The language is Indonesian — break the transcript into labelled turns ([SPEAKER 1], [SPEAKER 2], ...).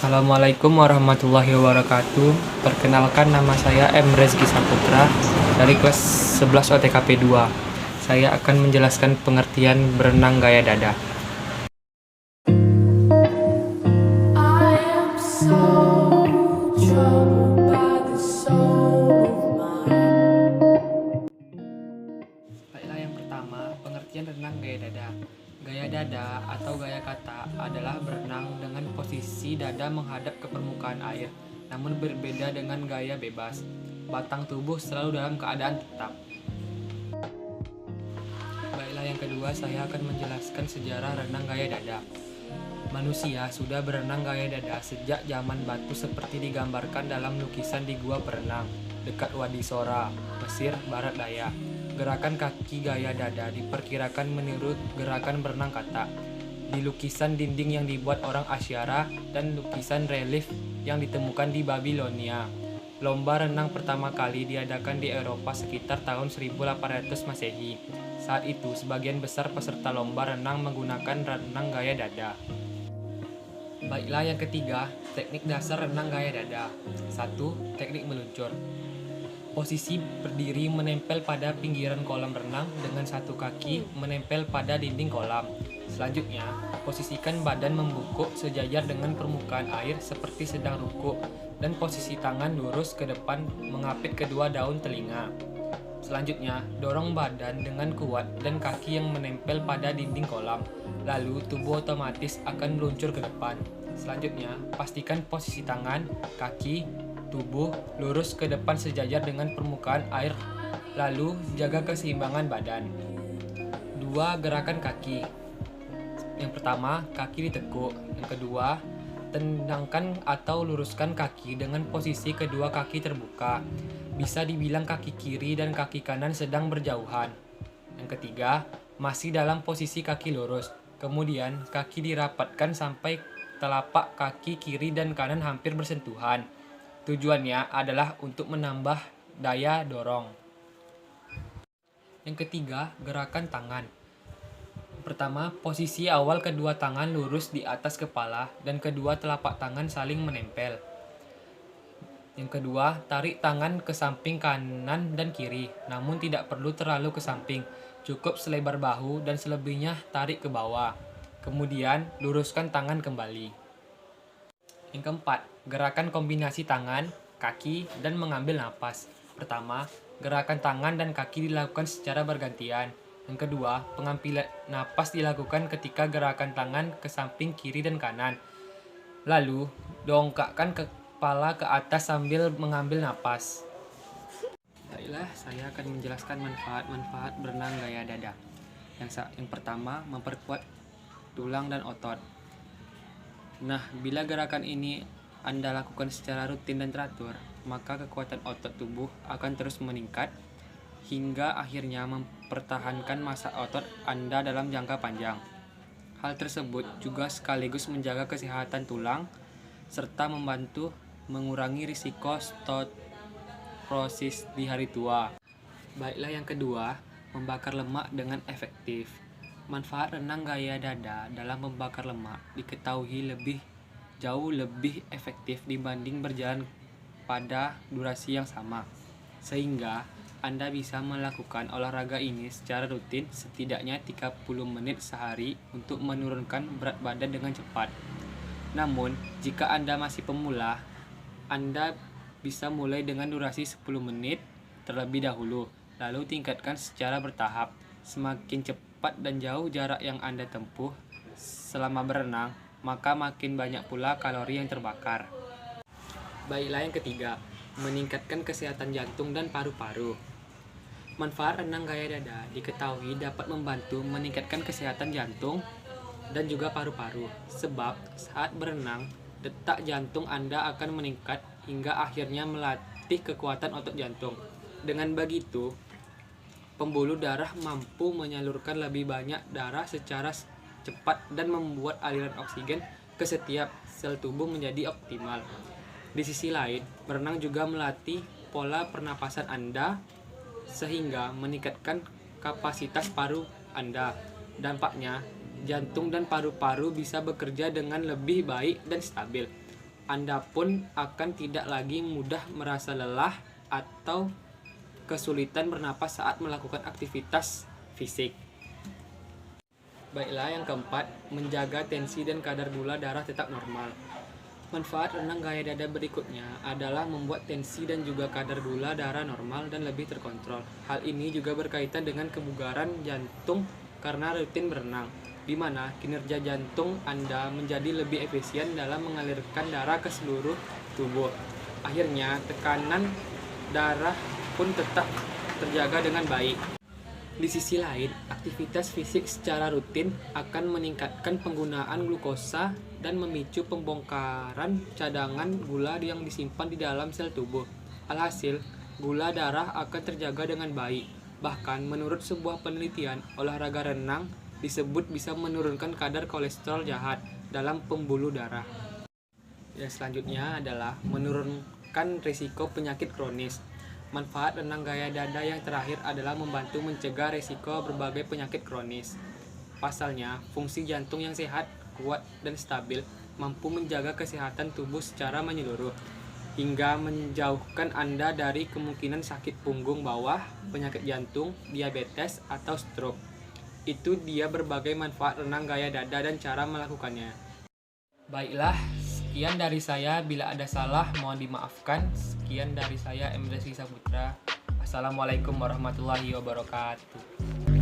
[SPEAKER 1] Assalamualaikum warahmatullahi wabarakatuh. Perkenalkan, nama saya M. Rezki Saputra dari kelas 11 OTKP 2. Saya akan menjelaskan pengertian berenang gaya dada.
[SPEAKER 2] I am so troubled by the soul of mine.
[SPEAKER 1] Baiklah, yang pertama, pengertian renang gaya dada. Gaya dada atau gaya kata adalah berenang dengan posisi dada menghadap ke permukaan air, namun berbeda dengan gaya bebas. Batang tubuh selalu dalam keadaan tetap. Baiklah, yang kedua, saya akan menjelaskan sejarah renang gaya dada. Manusia sudah berenang gaya dada sejak zaman batu seperti digambarkan dalam lukisan di Gua Berenang dekat Wadi Sora, Mesir Barat Daya. Gerakan kaki gaya dada diperkirakan menurut gerakan berenang kata. Di lukisan dinding yang dibuat orang Asyara dan lukisan relief yang ditemukan di Babilonia. Lomba renang pertama kali diadakan di Eropa sekitar tahun 1800 Masehi. Saat itu, sebagian besar peserta lomba renang menggunakan renang gaya dada. Baiklah, yang ketiga, teknik dasar renang gaya dada. 1. Teknik meluncur. Posisi berdiri menempel pada pinggiran kolam renang dengan satu kaki menempel pada dinding kolam. Selanjutnya, posisikan badan membungkuk sejajar dengan permukaan air seperti sedang rukuk dan posisi tangan lurus ke depan mengapit kedua daun telinga. Selanjutnya, dorong badan dengan kuat dan kaki yang menempel pada dinding kolam. Lalu, tubuh otomatis akan meluncur ke depan. Selanjutnya, pastikan posisi tangan, kaki, tubuh lurus ke depan sejajar dengan permukaan air. Lalu, jaga keseimbangan badan. 2. Gerakan kaki. Yang pertama, kaki ditekuk. Yang kedua, tendangkan atau luruskan kaki dengan posisi kedua kaki terbuka. Bisa dibilang kaki kiri dan kaki kanan sedang berjauhan. Yang ketiga, masih dalam posisi kaki lurus. Kemudian, kaki dirapatkan sampai telapak kaki kiri dan kanan hampir bersentuhan. Tujuannya adalah untuk menambah daya dorong. Yang ketiga, gerakan tangan. Pertama, posisi awal kedua tangan lurus di atas kepala dan kedua telapak tangan saling menempel. Yang kedua, tarik tangan ke samping kanan dan kiri, namun tidak perlu terlalu ke samping, cukup selebar bahu dan selebihnya tarik ke bawah. Kemudian, luruskan tangan kembali. Yang keempat, gerakan kombinasi tangan, kaki, dan mengambil napas. Pertama, gerakan tangan dan kaki dilakukan secara bergantian. Yang kedua, pengambilan napas dilakukan ketika gerakan tangan ke samping kiri dan kanan. Lalu, dongkakkan kepala ke atas sambil mengambil napas. Baiklah, saya akan menjelaskan manfaat-manfaat berenang gaya dada. Yang pertama, memperkuat tulang dan otot. Nah, bila gerakan ini Anda lakukan secara rutin dan teratur, maka kekuatan otot tubuh akan terus meningkat hingga akhirnya mempertahankan massa otot Anda dalam jangka panjang. Hal tersebut juga sekaligus menjaga kesehatan tulang serta membantu mengurangi risiko osteoporosis di hari tua. Baiklah, yang kedua, membakar lemak dengan efektif. Manfaat renang gaya dada dalam membakar lemak diketahui jauh lebih efektif dibanding berjalan pada durasi yang sama. Sehingga Anda bisa melakukan olahraga ini secara rutin setidaknya 30 menit sehari untuk menurunkan berat badan dengan cepat. Namun, jika Anda masih pemula, Anda bisa mulai dengan durasi 10 menit terlebih dahulu, lalu tingkatkan secara bertahap. Semakin cepat dan jauh jarak yang Anda tempuh selama berenang, maka makin banyak pula kalori yang terbakar. Baiklah, yang ketiga, meningkatkan kesehatan jantung dan paru-paru. Manfaat renang gaya dada diketahui dapat membantu meningkatkan kesehatan jantung dan juga paru-paru. Sebab saat berenang, detak jantung Anda akan meningkat hingga akhirnya melatih kekuatan otot jantung. Dengan begitu, pembuluh darah mampu menyalurkan lebih banyak darah secara cepat dan membuat aliran oksigen ke setiap sel tubuh menjadi optimal. Di sisi lain, berenang juga melatih pola pernapasan Anda sehingga meningkatkan kapasitas paru Anda. Dampaknya, jantung dan paru-paru bisa bekerja dengan lebih baik dan stabil. Anda pun akan tidak lagi mudah merasa lelah atau kesulitan bernapas saat melakukan aktivitas fisik. Baiklah, yang keempat, menjaga tensi dan kadar gula darah tetap normal. Manfaat renang gaya dada berikutnya adalah membuat tensi dan juga kadar gula darah normal dan lebih terkontrol. Hal ini juga berkaitan dengan kebugaran jantung karena rutin berenang, di mana kinerja jantung Anda menjadi lebih efisien dalam mengalirkan darah ke seluruh tubuh. Akhirnya, tekanan darah pun tetap terjaga dengan baik. Di sisi lain, aktivitas fisik secara rutin akan meningkatkan penggunaan glukosa dan memicu pembongkaran cadangan gula yang disimpan di dalam sel tubuh. Alhasil, gula darah akan terjaga dengan baik. Bahkan, menurut sebuah penelitian, olahraga renang disebut bisa menurunkan kadar kolesterol jahat dalam pembuluh darah. Yang selanjutnya adalah menurunkan risiko penyakit kronis. Manfaat renang gaya dada yang terakhir adalah membantu mencegah risiko berbagai penyakit kronis. Pasalnya, fungsi jantung yang sehat, kuat, dan stabil mampu menjaga kesehatan tubuh secara menyeluruh, hingga menjauhkan Anda dari kemungkinan sakit punggung bawah, penyakit jantung, diabetes, atau stroke. Itu dia berbagai manfaat renang gaya dada dan cara melakukannya. Baiklah, sekian dari saya. Bila ada salah, mohon dimaafkan. Sekian dari saya, Emre Saputra. Assalamualaikum warahmatullahi wabarakatuh.